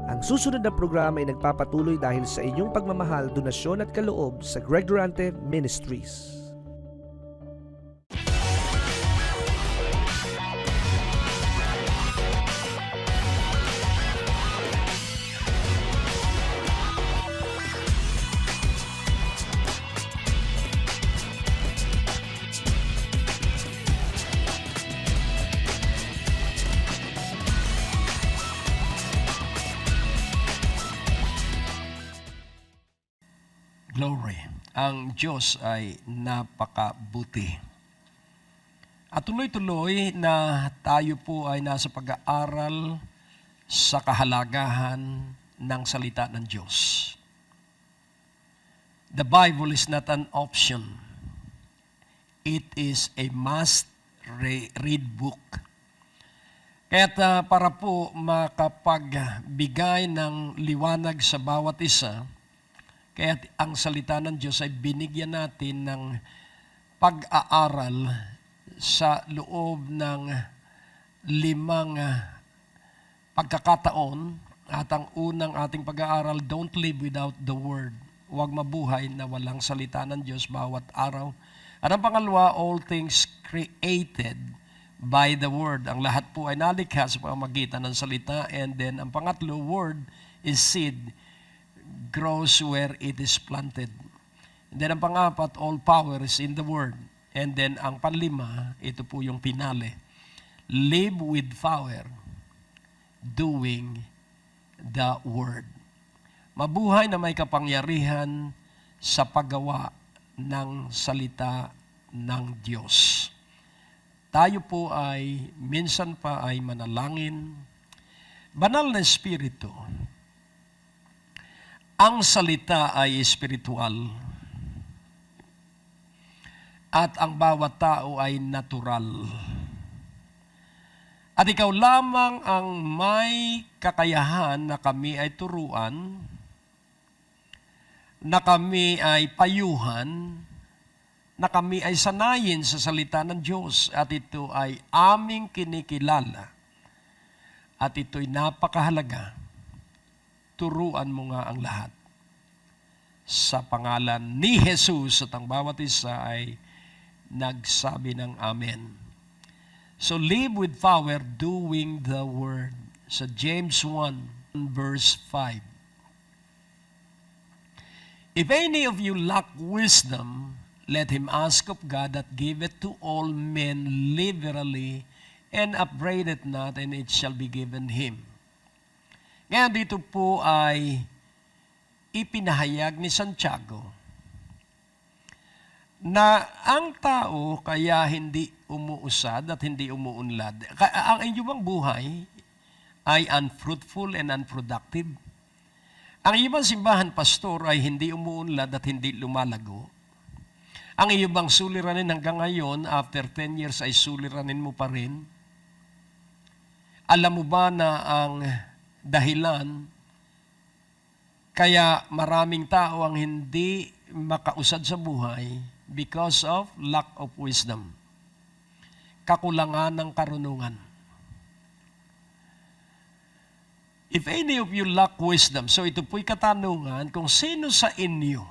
Ang susunod na programa ay nagpapatuloy dahil sa inyong pagmamahal, donasyon at kaloob sa Greg Durante Ministries. Glory. Ang Diyos ay napakabuti. At tuloy-tuloy na tayo po ay nasa pag-aaral sa kahalagahan ng salita ng Diyos. The Bible is not an option. It is a must-read book. Kaya para po makapagbigay ng liwanag sa bawat isa, kaya ang salita ng Diyos ay binigyan natin ng pag-aaral sa loob ng 5 pagkakataon. At ang unang ating pag-aaral, don't live without the Word. Huwag mabuhay na walang salita ng Diyos bawat araw. At ang pangalawa, all things created by the Word. Ang lahat po ay nalikha sa pamamagitan ng salita. And then ang pangatlo, Word is seed, grows where it is planted. And then ang pangapat, all power is in the Word. And then ang panlima, ito po yung pinale. Live with power, doing the Word. Mabuhay na may kapangyarihan sa paggawa ng salita ng Diyos. Tayo po ay minsan pa ay manalangin. Banal na Espiritu, ang salita ay espiritual at ang bawat tao ay natural. At ikaw lamang ang may kakayahan na kami ay turuan, na kami ay payuhan, na kami ay sanayin sa salita ng Diyos at ito ay aming kinikilala at ito'y napakahalaga. Turuan mo nga ang lahat. Sa pangalan ni Jesus at ang bawat isa ay nagsabi ng Amen. So live with power, doing the Word. Sa James 1 verse 5. If any of you lack wisdom, let him ask of God that giveth to all men liberally and upbraideth not, and it shall be given him. Ngayon dito po ay ipinahayag ni Santiago na ang tao kaya hindi umuusad at hindi umuunlad. Ang inyong buhay ay unfruitful and unproductive. Ang iyong simbahan, pastor, ay hindi umuunlad at hindi lumalago. Ang iyong suliranin hanggang ngayon, after 10 years ay suliranin mo pa rin. Alam mo ba na ang dahilan kaya maraming tao ang hindi makausad sa buhay because of lack of wisdom. Kakulangan ng karunungan. If any of you lack wisdom, so ito po'y katanungan kung sino sa inyo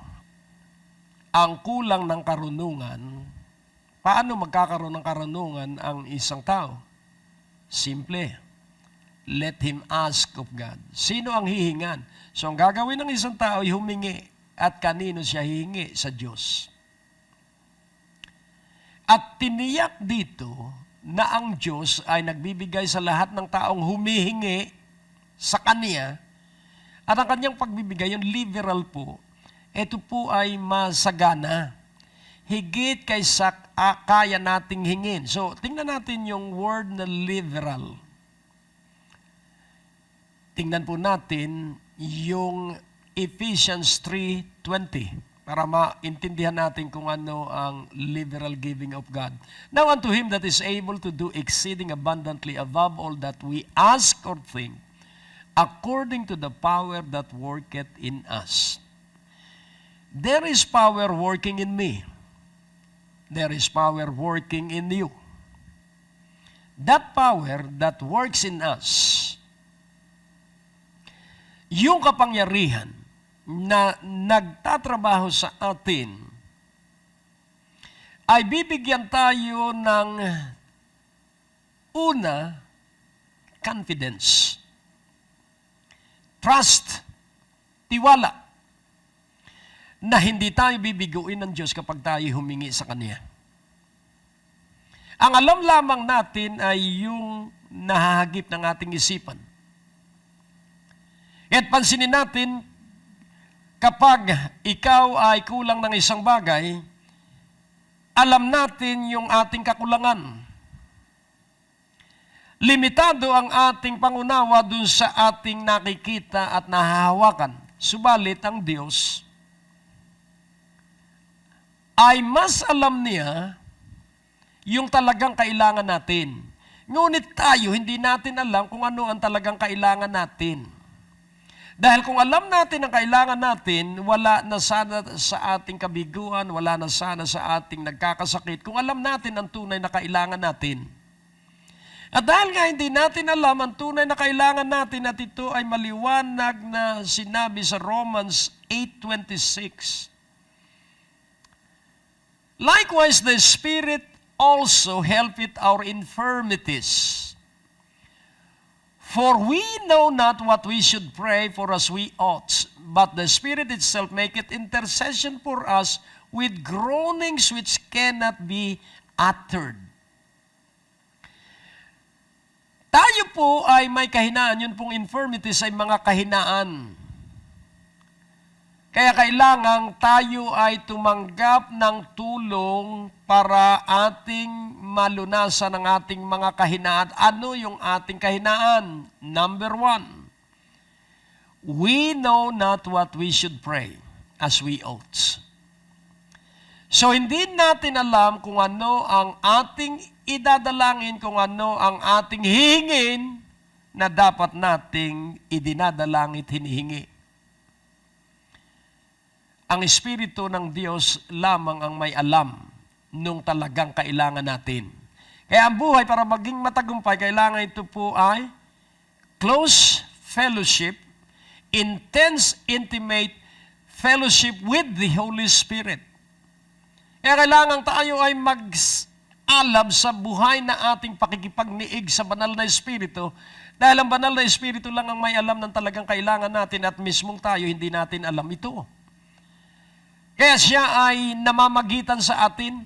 ang kulang ng karunungan, paano magkakaroon ng karunungan ang isang tao? Simple. Let him ask of God. Sino ang hihingan? So ang gagawin ng isang tao ay humingi. At kanino siya hihingi? Sa Diyos. At tiniyak dito na ang Diyos ay nagbibigay sa lahat ng taong humihingi sa Kanya. At ang Kanyang pagbibigay, yung liberal po, ito po ay masagana. Higit kaysa kaya nating hingin. So tingnan natin yung word na liberal. Tingnan po natin yung Ephesians 3:20 para maintindihan natin kung ano ang liberal giving of God. Now unto Him that is able to do exceeding abundantly above all that we ask or think, according to the power that worketh in us. There is power working in me. There is power working in you. That power that works in us yung kapangyarihan na nagtatrabaho sa atin ay bibigyan tayo ng una, confidence, trust, tiwala, na hindi tayo bibiguin ng Diyos kapag tayo humingi sa Kanya. Ang alam lamang natin ay yung nahahagip ng ating isipan. At pansinin natin, kapag ikaw ay kulang ng isang bagay, alam natin yung ating kakulangan. Limitado ang ating pangunawa dun sa ating nakikita at nahahawakan. Subalit ang Diyos ay mas alam niya yung talagang kailangan natin. Ngunit tayo, hindi natin alam kung ano ang talagang kailangan natin. Dahil kung alam natin ang kailangan natin, wala na sana sa ating kabiguan, wala na sana sa ating nagkakasakit, kung alam natin ang tunay na kailangan natin. At dahil nga hindi natin alam ang tunay na kailangan natin at ito ay maliwanag na sinabi sa Romans 8:26. Likewise, the Spirit also helpeth our infirmities. For we know not what we should pray for as we ought, but the Spirit itself maketh intercession for us with groanings which cannot be uttered. Tayo po ay may kahinaan, yun pong infirmities ay mga kahinaan. Kaya kailangang tayo ay tumanggap ng tulong para ating malunasan ang ating mga kahinaan. Ano yung ating kahinaan? Number 1, we know not what we should pray as we ought. So hindi natin alam kung ano ang ating idadalangin, kung ano ang ating hihingin na dapat nating idinadalangit, hinihingi. Ang Espiritu ng Diyos lamang ang may alam nung talagang kailangan natin. Kaya ang buhay para maging matagumpay, kailangan ito po ay close fellowship, intense, intimate fellowship with the Holy Spirit. Kaya kailangan tayo ay mag-alab sa buhay na ating pakikipagniig sa banal na Espiritu, dahil ang banal na Espiritu lang ang may alam ng talagang kailangan natin at mismong tayo hindi natin alam ito. Kaya siya ay namamagitan sa atin.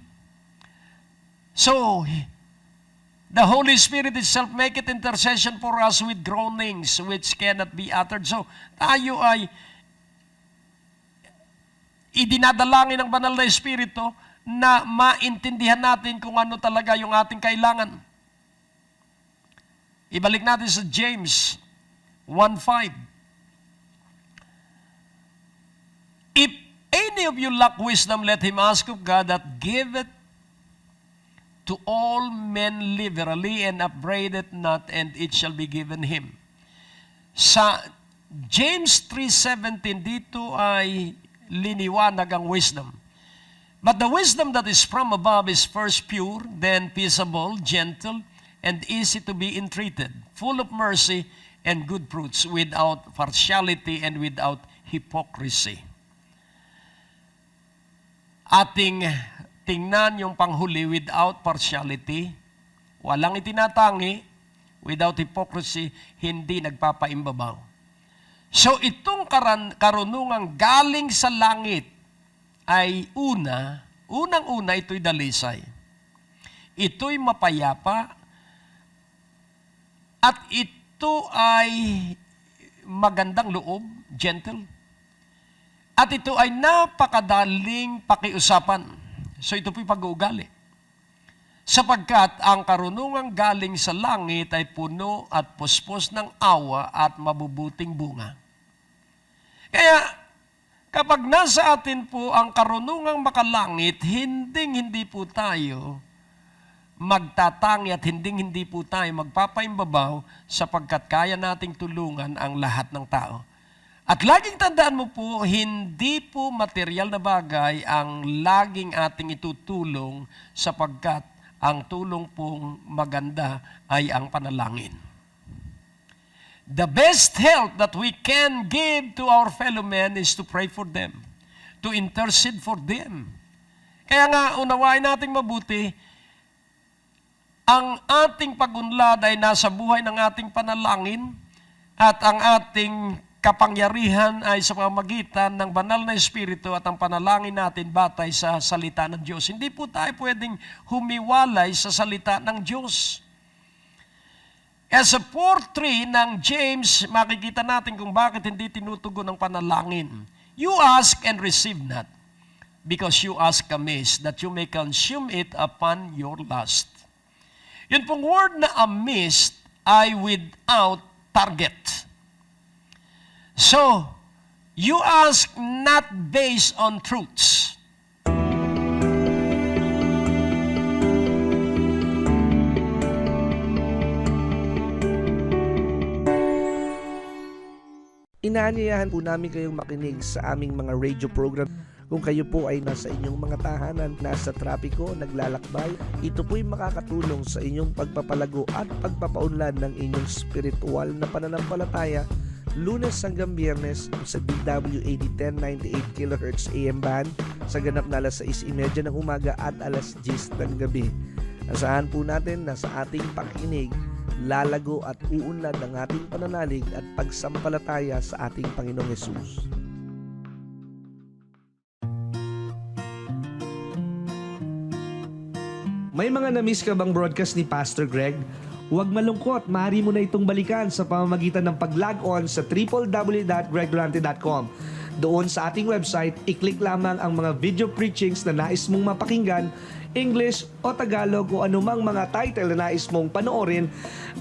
So, the Holy Spirit itself maketh intercession for us with groanings which cannot be uttered. So, tayo ay idinadalangin ng banal na Espiritu na maintindihan natin kung ano talaga yung ating kailangan. Ibalik natin sa James 1:5. If any of you lack wisdom, let him ask of God that giveth to all men liberally and upbraideth not, and it shall be given him. Sa James 3:17, dito ay liniwanag ang wisdom. But the wisdom that is from above is first pure, then peaceable, gentle, and easy to be entreated, full of mercy and good fruits, without partiality and without hypocrisy. Ating tingnan yung panghuli, without partiality, walang itinatangi, without hypocrisy, hindi nagpapaimbabaw. So itong karunungang galing sa langit ay unang-una ito'y dalisay. Ito'y mapayapa at ito ay magandang loob, gentle. At ito ay napakadaling pakiusapan. So ito po'y pag-uugali. Sapagkat ang karunungang galing sa langit ay puno at puspos ng awa at mabubuting bunga. Kaya kapag nasa atin po ang karunungang makalangit, hindi po tayo magtatangi at hindi po tayo magpapaimbabaw sapagkat kaya nating tulungan ang lahat ng tao. At laging tandaan mo po, hindi po material na bagay ang laging ating itutulong sapagkat ang tulong pong maganda ay ang panalangin. the best help that we can give to our fellow men is to pray for them, to intercede for them. Kaya nga, unawain nating mabuti, ang ating pag-unlad ay nasa buhay ng ating panalangin at ang ating kapangyarihan ay sa pamamagitan ng banal na Espiritu at ang panalangin natin batay sa salita ng Diyos. Hindi po tayo pwedeng humiwalay sa salita ng Diyos. As a 4:3 ng James, makikita natin kung bakit hindi tinutugon ang panalangin. You ask and receive not, because you ask amiss, that you may consume it upon your lust. Yun pong word na amiss ay without target. So, you ask not based on truths. Inaanyayahan po namin kayong makinig sa aming mga radio program. Kung kayo po ay nasa inyong mga tahanan, nasa trapiko, naglalakbay, ito po'y makakatulong sa inyong pagpapalago at pagpapaunlad ng inyong spiritual na pananampalataya Lunes hanggang Biyernes sa DWAD 1098 kHz AM band sa ganap na alas 6:30 ng umaga at alas 10 ng gabi. Asahan po natin na sa ating pakikinig, lalago at uunlad ang ating pananalig at pagsampalataya sa ating Panginoong Hesus. May mga na-miss ka bang broadcast ni Pastor Greg? Huwag malungkot, maaari mo na itong balikan sa pamamagitan ng pag-log on sa www.greggurante.com. Doon sa ating website, i-click lamang ang mga video preachings na nais mong mapakinggan, English o Tagalog o anumang mga title na nais mong panoorin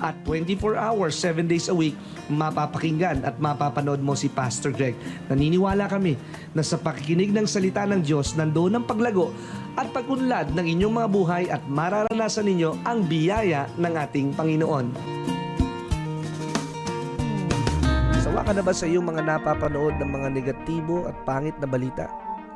at 24 hours, 7 days a week, mapapakinggan at mapapanood mo si Pastor Greg. Naniniwala kami na sa pakikinig ng salita ng Diyos, nandoon ang paglago at pag-unlad ng inyong mga buhay at mararanasan ninyo ang biyaya ng ating Panginoon. Sawa ka na ba sa iyong mga napapanood ng mga negatibo at pangit na balita?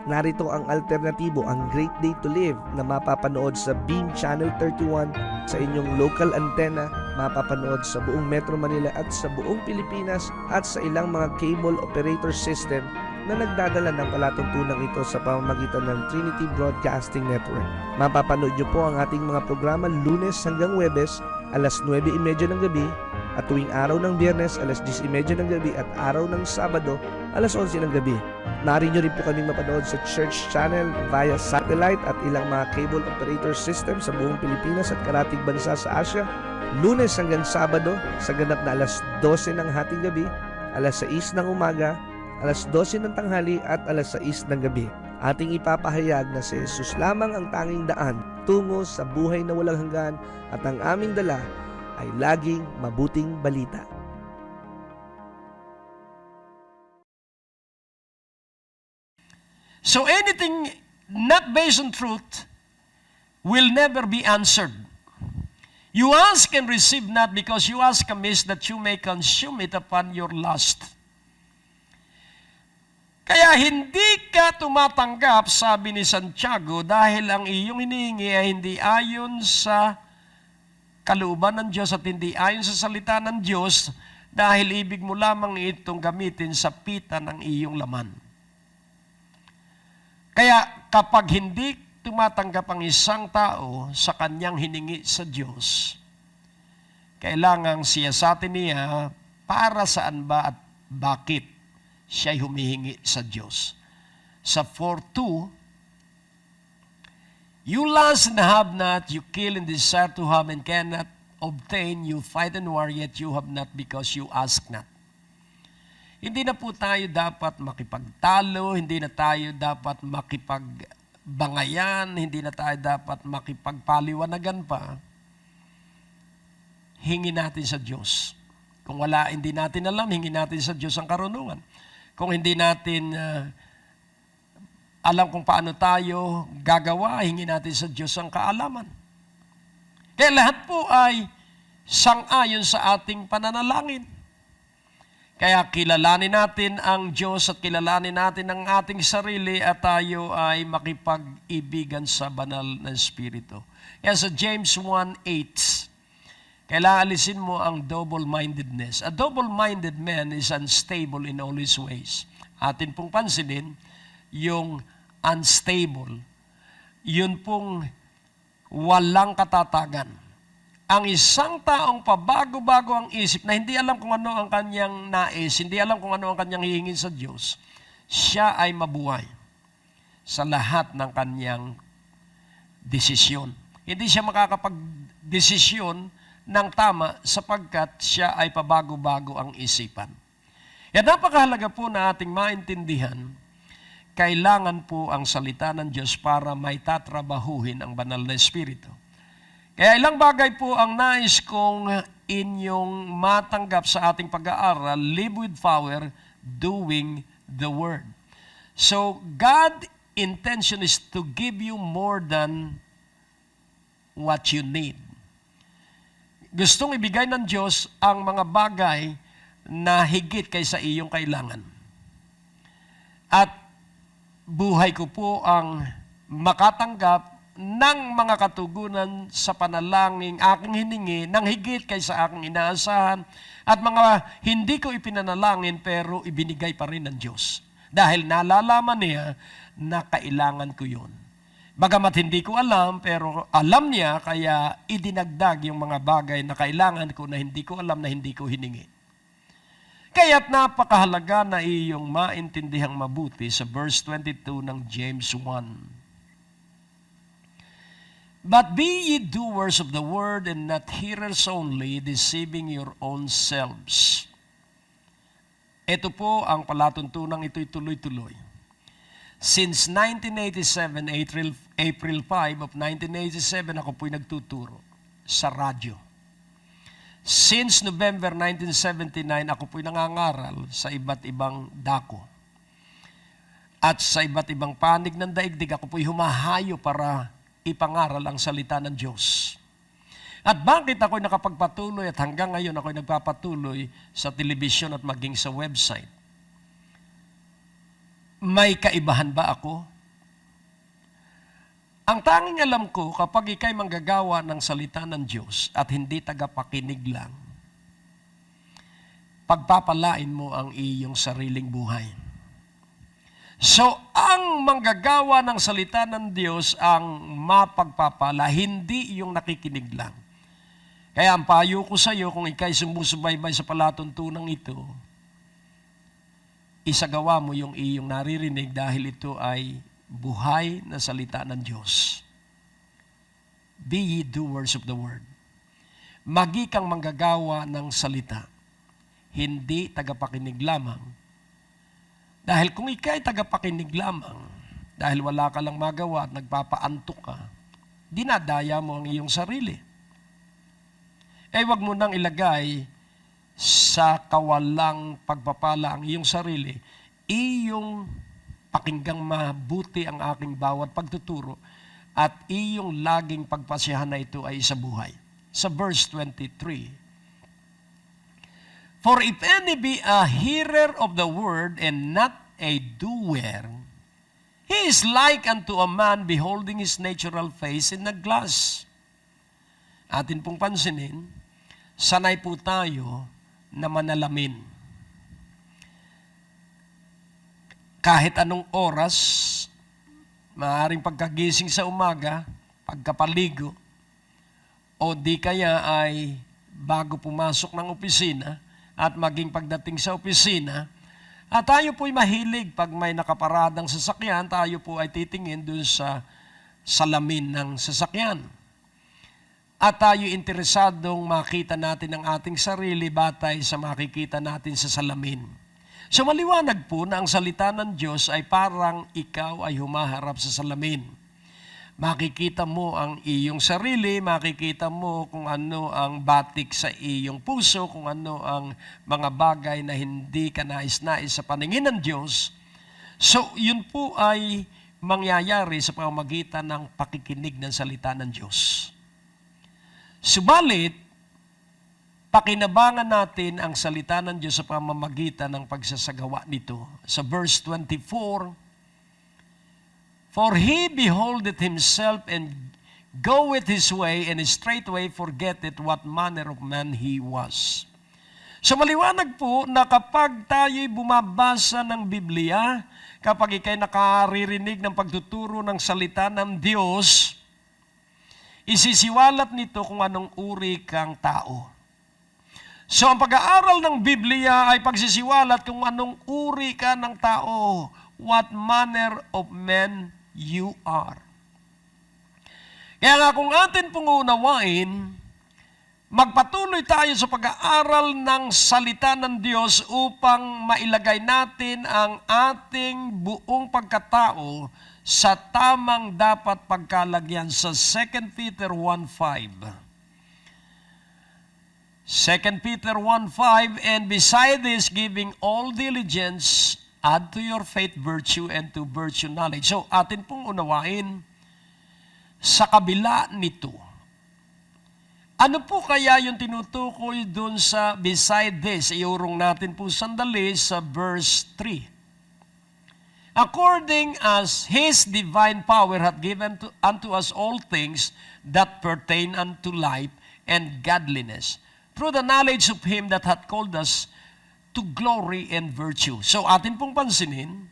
Narito ang alternatibo, ang Great Day to Live na mapapanood sa Beam Channel 31 sa inyong local antenna, mapapanood sa buong Metro Manila at sa buong Pilipinas at sa ilang mga cable operator system na nagdadala ng palatuntunang ito sa pamamagitan ng Trinity Broadcasting Network. Mapapanood niyo po ang ating mga programa Lunes hanggang Huwebes, alas 9:30 ng gabi, at tuwing araw ng Biyernes, alas 10:30 ng gabi, at araw ng Sabado, alas 11 ng gabi. Maaari niyo rin po kaming mapanood sa Church Channel via satellite at ilang mga cable operator system sa buong Pilipinas at karatig bansa sa Asia, Lunes hanggang Sabado sa ganap na alas 12 ng hating gabi, alas 6 ng umaga, alas 12 ng tanghali at alas 6 ng gabi. Ating ipapahayag na si Jesus lamang ang tanging daan tungo sa buhay na walang hanggan at ang aming dala ay laging mabuting balita. So anything not based on truth will never be answered. You ask and receive not, because you ask amiss, that you may consume it upon your lust. Kaya hindi ka tumatanggap, sabi ni Santiago, dahil ang iyong hinihingi ay hindi ayon sa kalooban ng Diyos at hindi ayon sa salita ng Diyos, dahil ibig mo lamang itong gamitin sa pita ng iyong laman. Kaya kapag hindi tumatanggap ang isang tao sa kanyang hiningi sa Diyos, kailangang siyasatin niya para saan ba at bakit siya'y humihingi sa Diyos. Sa 4:2, you lust and have not, you kill and desire to have and cannot obtain, you fight and war, yet you have not because you ask not. Hindi na po tayo dapat makipagtalo, hindi na tayo dapat makipagbangayan, hindi na tayo dapat makipagpaliwanagan pa. Hingi natin sa Diyos. Kung wala, hindi natin alam, hingi natin sa Diyos ang karunungan. Kung hindi natin alam kung paano tayo gagawa, hingi natin sa Diyos ang kaalaman. Kaya lahat po ay sang-ayon sa ating pananalangin. Kaya kilalanin natin ang Diyos at kilalanin natin ang ating sarili at tayo ay makipag-ibigan sa banal na Espiritu. Kaya sa James 1:8, Kailangan alisin mo ang double-mindedness. A double-minded man is unstable in all his ways. Atin pong pansinin, yung unstable, yun pong walang katatagan. Ang isang taong pabago-bago ang isip na hindi alam kung ano ang kanyang nais, hindi alam kung ano ang kanyang hihingin sa Diyos, siya ay mabuhay sa lahat ng kanyang desisyon. Hindi siya makakapag-desisyon ng tama sapagkat siya ay pabago-bago ang isipan. Yan, napakahalaga po na ating maintindihan, kailangan po ang salita ng Diyos para may tatrabahuhin ang banal na Espiritu. Kaya ilang bagay po ang nais kong inyong matanggap sa ating pag-aaral, live with power, doing the Word. So, God's intention is to give you more than what you need. Gustong ibigay ng Diyos ang mga bagay na higit kaysa iyong kailangan. At buhay ko po ang makatanggap ng mga katugunan sa panalangin aking hiningi ng higit kaysa aking inaasahan at mga hindi ko ipinanalangin pero ibinigay pa rin ng Diyos. Dahil nalalaman niya na kailangan ko yun. Bagamat hindi ko alam, pero alam niya, kaya idinagdag yung mga bagay na kailangan ko na hindi ko alam, na hindi ko hiningi. Kaya't napakahalaga na iyong maintindihang mabuti sa verse 22 ng James 1. But be ye doers of the word and not hearers only, deceiving your own selves. Ito po ang palatuntunang ito'y tuloy-tuloy. Since 1987, April 5 of 1987, ako po'y nagtuturo sa radyo. Since November 1979, ako po'y nangangaral sa iba't ibang dako. At sa iba't ibang panig ng daigdig, ako po'y humahayo para ipangaral ang salita ng Diyos. At bakit ako'y nakapagpatuloy at hanggang ngayon ako'y nagpapatuloy sa telebisyon at maging sa website? May kaibahan ba ako? Ang tanging alam ko, kapag ikay manggagawa ng salita ng Diyos at hindi tagapakinig lang, pagpapalain mo ang iyong sariling buhay. So, ang manggagawa ng salita ng Diyos ang mapagpapala, hindi yung nakikinig lang. Kaya ang payo ko sa iyo, kung ikay sumusubaybay sa palatuntunang ito, isagawa mo yung iyong naririnig dahil ito ay buhay na salita ng Diyos. Be ye doers of the word. Magi kang manggagawa ng salita, hindi tagapakinig lamang. Dahil kung ikay tagapakinig lamang, dahil wala ka lang magawa at nagpapaantok ka, dinadaya mo ang iyong sarili. Wag mo nang ilagay sa kawalang pagpapala ang iyong sarili, iyong pakinggang mabuti ang aking bawat pagtuturo at iyong laging pagpasyahan na ito ay sa buhay. Sa verse 23, for if any be a hearer of the word and not a doer, he is like unto a man beholding his natural face in a glass. Atin pong pansinin, sanay po tayo na manalamin. Kahit anong oras, maaaring pagkagising sa umaga, pagkapaligo, o di kaya ay bago pumasok ng opisina at maging pagdating sa opisina, at tayo po'y mahilig pag may nakaparadang sasakyan, tayo po ay titingin dun sa salamin ng sasakyan. At tayo interesadong makita natin ang ating sarili batay sa makikita natin sa salamin. So maliwanag po na ang salita ng Diyos ay parang ikaw ay humaharap sa salamin. Makikita mo ang iyong sarili, makikita mo kung ano ang batik sa iyong puso, kung ano ang mga bagay na hindi ka nais-nais sa paningin ng Diyos. So yun po ay mangyayari sa pamamagitan ng pakikinig ng salita ng Diyos. Subalit, pakinabangan natin ang salita ng Diyos sa pamamagitan ng pagsasagawa nito. Sa verse 24, for he beholdeth himself and go with his way, and straightway forget it what manner of man he was. So maliwanag po na kapag tayo'y bumabasa ng Biblia, kapag ikay nakaririnig ng pagtuturo ng salita ng Diyos, isisiwalat nito kung anong uri kang tao. So ang pag-aaral ng Biblia ay pagsisiwalat kung anong uri ka ng tao, what manner of man you are. Kaya nga kung atin pong unawain, magpatuloy tayo sa pag-aaral ng salita ng Diyos upang mailagay natin ang ating buong pagkatao sa tamang dapat pagkalagyan sa 2 Peter 1:5. 2 Peter 1:5, and beside this, giving all diligence, add to your faith virtue, and to virtue knowledge. So, atin pong unawain, sa kabila nito, ano po kaya yung tinutukoy dun sa beside this? Iurong natin po sandali sa verse 3. According as His divine power hath given unto us all things that pertain unto life and godliness, through the knowledge of Him that hath called us to glory and virtue. So atin pong pansinin,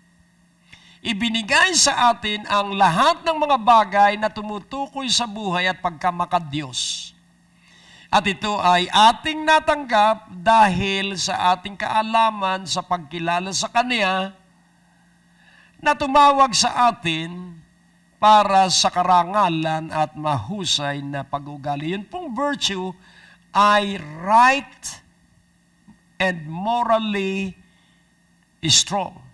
ibinigay sa atin ang lahat ng mga bagay na tumutukoy sa buhay at pagkamakadiyos. At ito ay ating natanggap dahil sa ating kaalaman sa pagkilala sa Kanya na tumawag sa atin para sa karangalan at mahusay na pag-ugali. Yun pong virtue ay right and morally strong.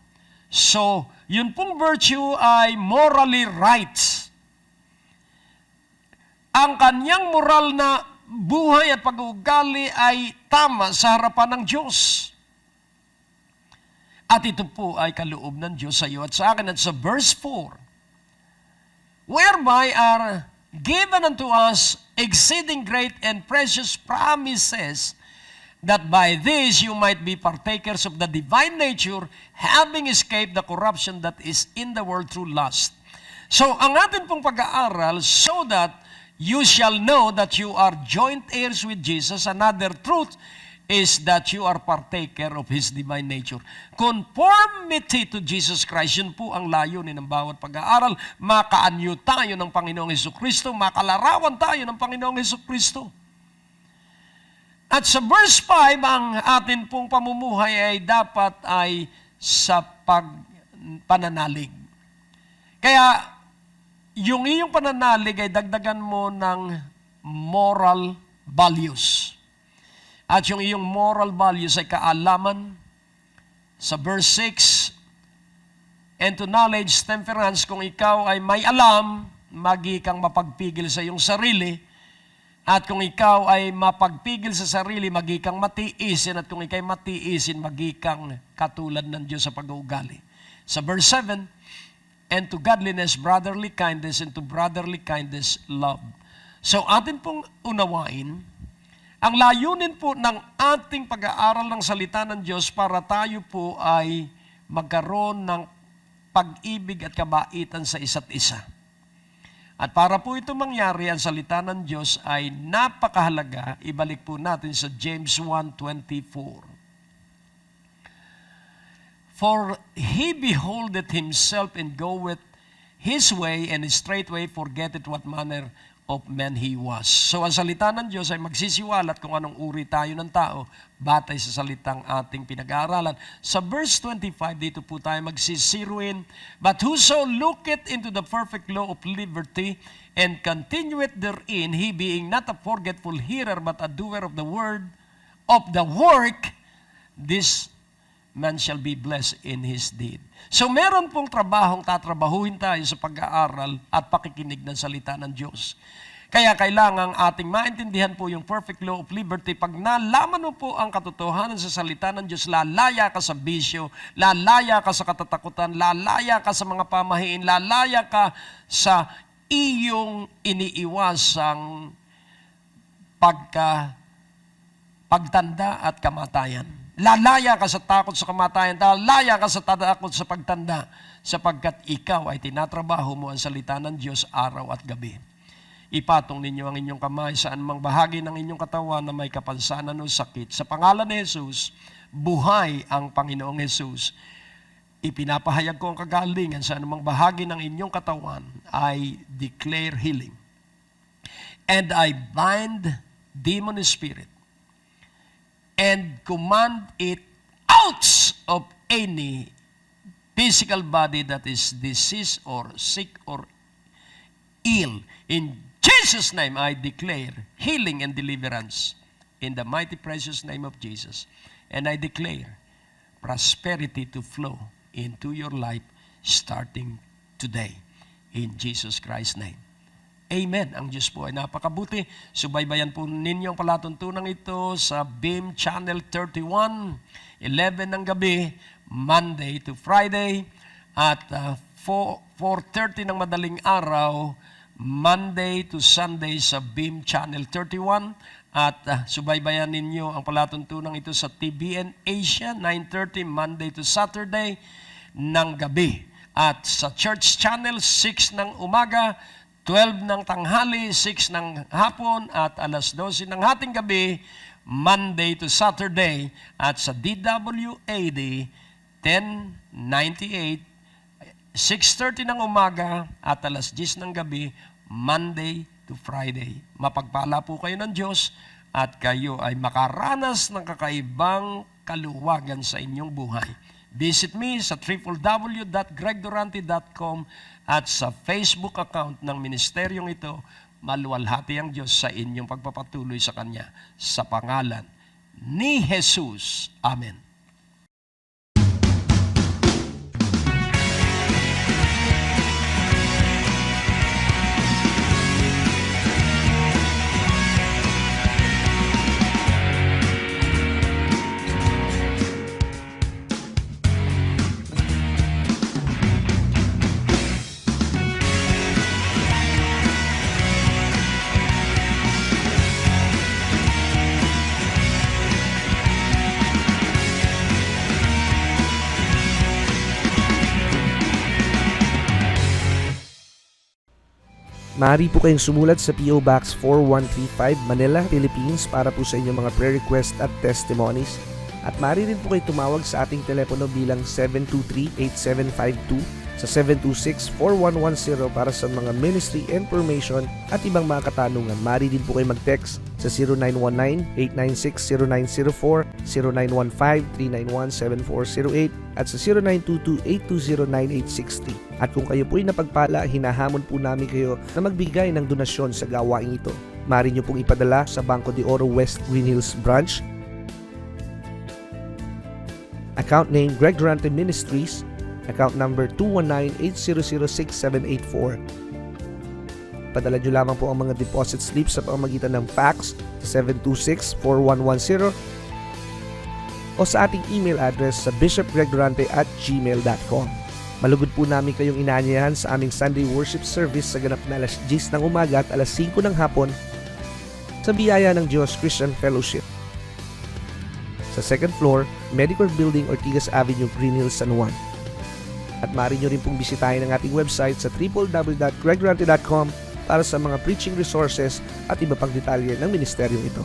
So, yun pong virtue ay morally right. Ang kanyang moral na buhay at pag-uugali ay tama sa harapan ng Diyos. At ito po ay kaloob ng Diyos sa iyo at sa akin. At sa verse 4, whereby are given unto us exceeding great and precious promises, that by this you might be partakers of the divine nature, having escaped the corruption that is in the world through lust. So, ang atin pong pag-aaral, so that you shall know that you are joint heirs with Jesus. Another truth is that you are partaker of His divine nature. Conformity to Jesus Christ, yun po ang layunin ng bawat pag-aaral. Makaanyo tayo ng Panginoong Hesukristo, makalarawan tayo ng Panginoong Hesukristo. At sa verse 5, ang atin pong pamumuhay ay dapat ay sa pananalig. Kaya, yung iyong pananalig ay dagdagan mo ng moral values. At yung iyong moral values ay kaalaman. Sa verse 6, and to knowledge, temperance, kung ikaw ay may alam, magi kang mapagpigil sa iyong sarili. At kung ikaw ay mapagpigil sa sarili, magi kang matiisin. At kung ikay matiisin, magi kang katulad ng Diyos sa pag-uugali. Sa verse 7, and to godliness, brotherly kindness, and to brotherly kindness, love. So atin pong unawain, ang layunin po ng ating pag-aaral ng salita ng Diyos para tayo po ay magkaroon ng pag-ibig at kabaitan sa isa't isa. At para po ito mangyari, ang salita ng Diyos ay napakahalaga. Ibalik po natin sa James 1:24. For he beholdeth himself and goeth his way, and straightway forgetteth what manner of man he was. So ang salita ng Diyos ay magsisiwalat kung anong uri tayo ng tao batay sa salitang ating pinag-aaralan. Sa verse 25, dito po tayo magsisiruin, but whoso looketh into the perfect law of liberty and continueth therein, he being not a forgetful hearer but a doer of the word, of the work, this man shall be blessed in his deed. So meron pong trabahong tatrabahuhin tayo sa pag-aaral at pakikinig ng salita ng Diyos. Kaya kailangang ating maintindihan po yung perfect law of liberty. Pag nalaman mo po ang katotohanan sa salita ng Diyos, lalaya ka sa bisyo, lalaya ka sa katatakutan, lalaya ka sa mga pamahiin, lalaya ka sa iyong iniiwasang pagtanda at kamatayan. Lalaya ka sa takot sa kamatayan, lalaya ka sa takot sa pagtanda, sapagkat ikaw ay tinatrabaho mo ang salita ng Diyos araw at gabi. ipatong ninyo ang inyong kamay sa anumang bahagi ng inyong katawan na may kapansanan o sakit. Sa pangalan ni Jesus, buhay ang Panginoong Jesus. Ipinapahayag ko ang kagalingan sa anumang bahagi ng inyong katawan. I declare healing. And I bind demon spirit and command it out of any physical body that is diseased or sick or ill. In Jesus' name, I declare healing and deliverance in the mighty precious name of Jesus. And I declare prosperity to flow into your life starting today. In Jesus Christ's name. Amen. Ang Diyos po ay napakabuti. Subaybayan po ninyo ang palatuntunan ito sa Beam Channel 31, 11 ng gabi, Monday to Friday, at 4:30 ng madaling araw, Monday to Sunday sa Beam Channel 31. At subaybayan ninyo ang palatuntunan ito sa TBN Asia, 9:30 Monday to Saturday ng gabi. At sa Church Channel, 6 ng umaga, 12 ng tanghali, 6 ng hapon, at alas 12 ng hating gabi, Monday to Saturday. At sa DWAD, 1098, 6:30 ng umaga, at alas 10 ng gabi, Monday to Friday. Mapagpala po kayo ng Diyos at kayo ay makaranas ng kakaibang kaluwagan sa inyong buhay. Visit me sa www.gregdurante.com at sa Facebook account ng ministeryong ito. Maluwalhati ang Diyos sa inyong pagpapatuloy sa Kanya. Sa pangalan ni Jesus. Amen. Maaari po kayong sumulat sa P.O. Box 4135 Manila, Philippines para po sa inyong mga prayer request at testimonies. At maaari rin po kayo tumawag sa ating telepono bilang 723-8752 sa 726-4110 para sa mga ministry information at ibang mga katanungan. Maaari din po kayo mag-text sa 0919-896-0904, 0915-391-7408 at sa 0922-820-9863. At kung kayo po'y napagpala, hinahamon po namin kayo na magbigay ng donasyon sa gawain ito. Maaari nyo pong ipadala sa Banco de Oro West Green Hills Branch. Account name Greg Durante Ministries. Account number 219-800-6784. Padala nyo lamang po ang mga deposit slips sa pamamagitan ng fax sa 726-4110 o sa ating email address sa bishopgregdurante@gmail.com. Malugod po namin kayong inaanyayahan sa aming Sunday worship service sa ganap na alas 10 ng umaga at alas 5 ng hapon sa Biyaya ng Diyos Christian Fellowship. Sa second floor, Medicor Building, Ortigas Avenue, Green Hills, San Juan. At maaari nyo rin pong bisitahin ang ating website sa www.gregdurante.com para sa mga preaching resources at iba pang detalye ng ministeryong ito.